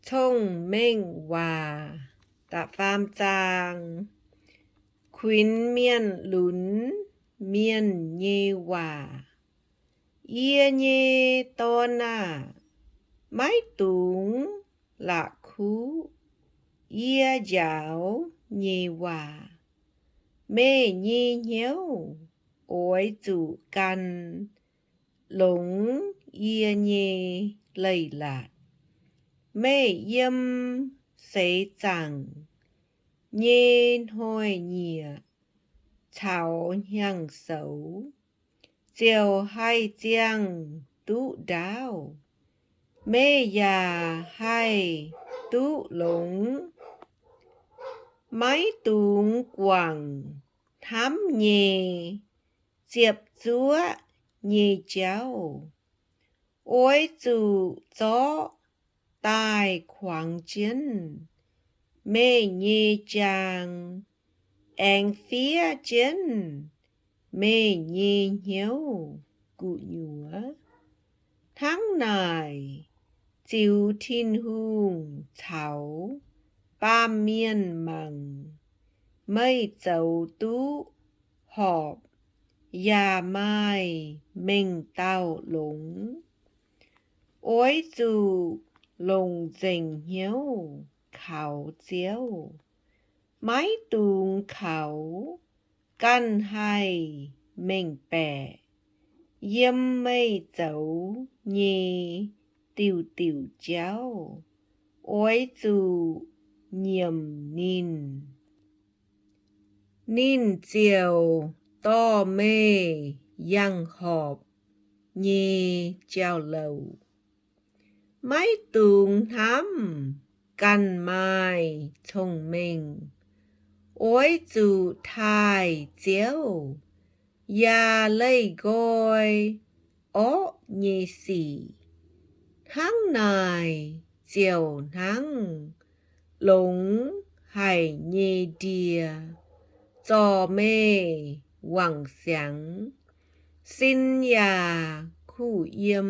thông minh và tạ phàm trang khuyến miên lún miên nhê và ia nhê to na mái túng là khú ia giáo nhê và mê nhê nhéo ôi chủ căn lũng ia nhê lầy lạt mê yếm xế chẳng nhên hôi nhìa chào nhang xấu chiều hai chiang tú đáo mê già hai tú lũng máy túng quảng thám nhề diệp chúa nhề cháu ôi chủ gió tài khoáng chiến mê nhê chàng anh phía chiến mê nhê nhéo cụ nhúa tháng này chiều thiên hùng thảo ba miên mằng mây dầu tú họp già mai mình tao lũng ôi dù lồng dình hiếu khảo chiếu mái tùng khảo căn hai mình bẻ yếm mây dấu nhì tiểu tiểu cháu ôi dù nhiệm nín nín chiều to mê yang họp nhì treo lầu mái tùng thắm căn mai thông minh ôi dù thai chiếu ya lây gôi ó nhì xỉ tháng này chiều nắng lũng hải nhì đìa gió mê quảng sáng xin ya khu yếm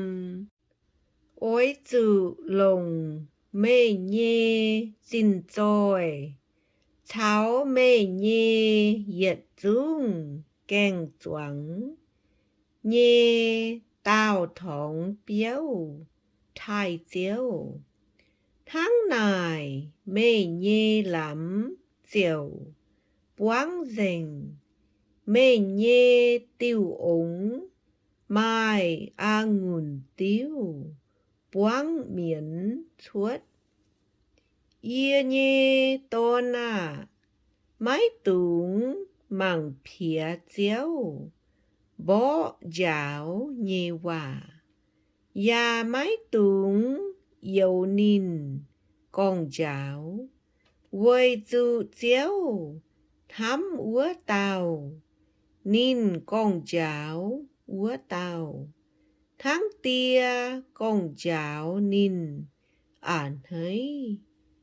ôi dù lồng mê nhê xin rồi cháu mê nhê yết dung kèng choáng nhê tao thống biếu thai chiếu tháng này mê nhê lắm chiều quáng dình mê nhê tiêu ống mai ngùn tiêu quáng miễn suốt ia nhê to na mái túng mằng phía chiếu bó giáo nhê hòa ya mái túng yêu nín con giáo quay dù chiếu thắm úa tàu nín con giáo úa tàu tháng tia con giáo nín thấy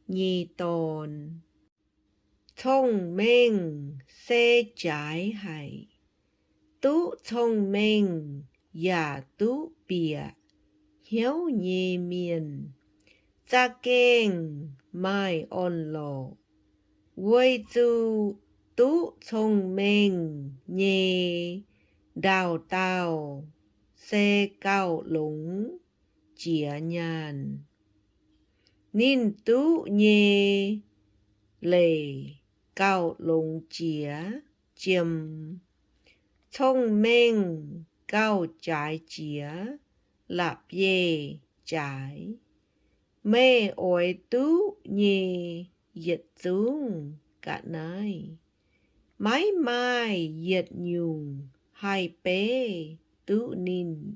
nhì tồn thông minh xe trái hay tú thông minh ya tú bịa hiếu nhì miền cha kênh mai on lò quay dù tú thông minh nhì đào tàu xe cao lũng chĩa nhàn nín tú nhì lệ cao lũng chĩa chiêm thông minh cao trái chĩa lạp yê trái mê ôi tú nhì yết dung cả nai mái mai yết nhung hai bế tú nín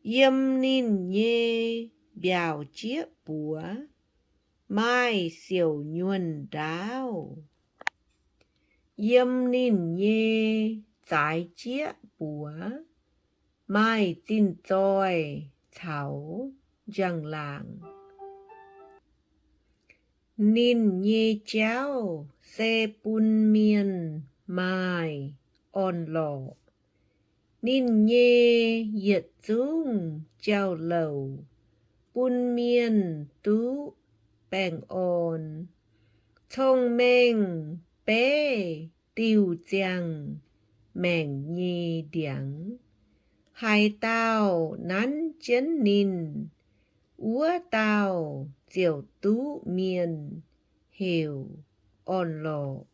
yếm nín nhê biào chiếc búa mai siêu nhuần đáo yếm nín nhê trái chiếc búa mai tin trôi thảo răng làng nín nhê cháu xe bún miên mai on lò nín nhê yết dung treo lầu bún miên tú bèn ổn. Thông minh bế tiêu giang mèn nhi điảng. Hai tao nắn chấn nín. Úa tao diệu tú miền hiểu ổn lộ.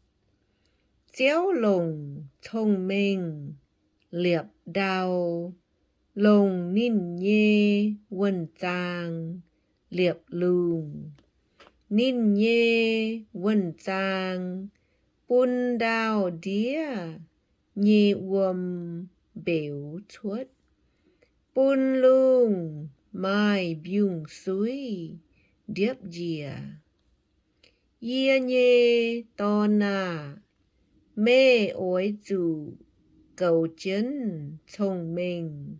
Chéo lồng thông minh liệp đao. Lồng nín nhê quân trang liệp lùng. Nín nhê quân trang bún đao đĩa nhê uâm biểu chuốt. Bún lùng mai biung suy điệp dìa. Yê nhê to nà mê ối dù cầu chân thông minh.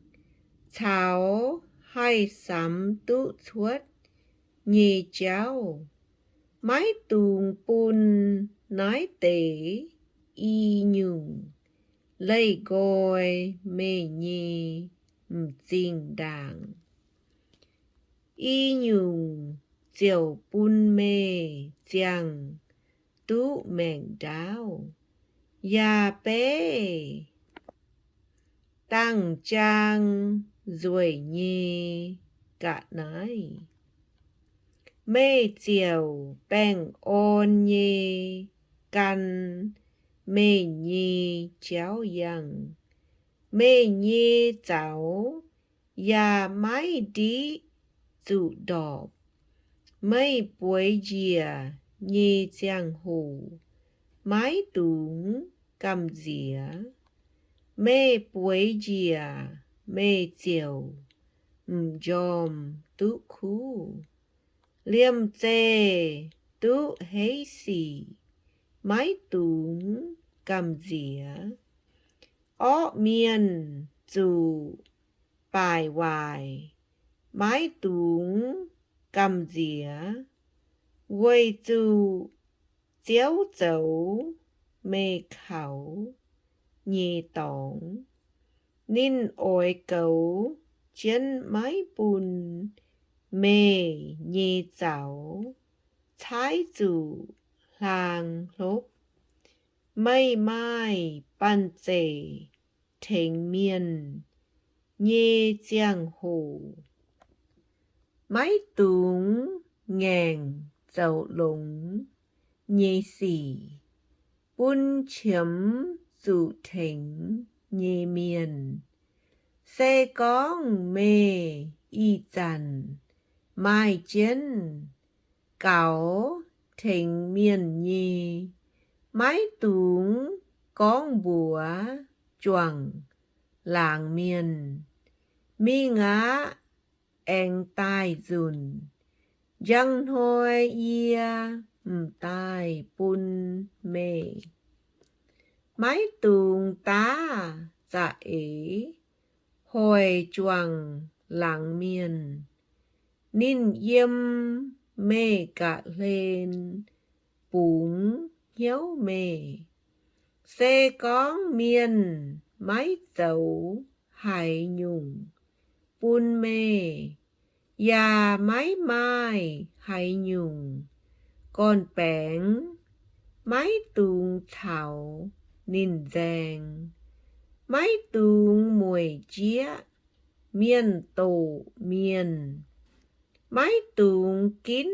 Thảo hai sắm tụ chuốt nhì cháu. Mái tùng bùn nói tế y nhung. Lấy gôi mê nhì dinh đảng. Y nhung diệu bùn mê giang tú mèn đáo. Yà bê tăng trang rồi nhì cả nái. Mê chiều bèn ôn nhì căn mê nhì chéo yang. Mê nhì cháu yà mái đi dù đọc. Mê bối dìa nhì giang hồ mái túng cầm dìa. Mê bối dìa mê chiều dòm tú khu. Liêm chê tú hế xì mái túng cầm dìa. Ó miên dù bài hoài mái túng cầm dìa. Quay dù chéo dấu mê khảo nhì tổng. Nín ôi cấu chân mái bùn mê nhì cháu. Thái dù làng lốp. Mây mai bàn chê thênh miên nhì giang hồ. Mái túng ngàn dầu lũng nhì xỉ. Bún chiếm dù thính nhì miền. Xe con mê y dàn mai chân. Cáo thính miền nhì. Mái túng con búa choàng làng miền. Mi ngã anh tai dùn. Giang hôi ia tai bún mê. Mái tùng tá dạ ế hồi choàng làng miền. Nín yếm mê cả lên bún hiếu mê. Xe con miền mái dấu hải nhung bún mê. Yà mái mai hải nhung con bén mái tùng thảo nín giang. Mái tùng mùi chía miên tổ miên. Mái tùng kín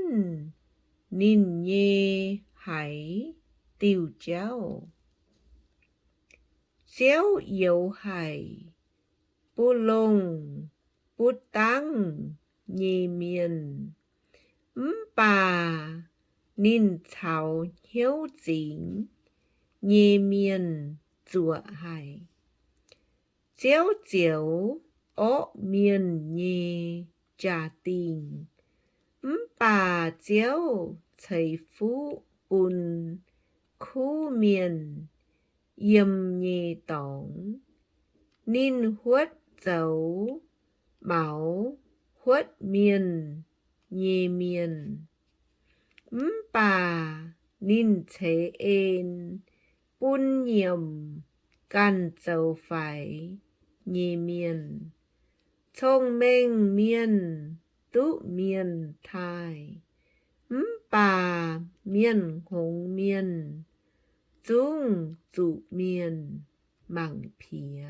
nín nhê hải tiêu cháu. Chéo yếu hải bù lông bù tăng nhì miền. Bà nín thảo hiếu dính nhì miền rùa hải. Chéo chéo ó miền nhì trà tình. Bà chéo thầy phú bùn khu miền yếm nhì tổng. Nín huất dấu bảo huất miền nhì miền. Bà nín thế ên bún nhiệm căn dấu phải nhì miền. Thông minh miền tú miền thai. bà miên hồng miên dung dụ miên mảng phía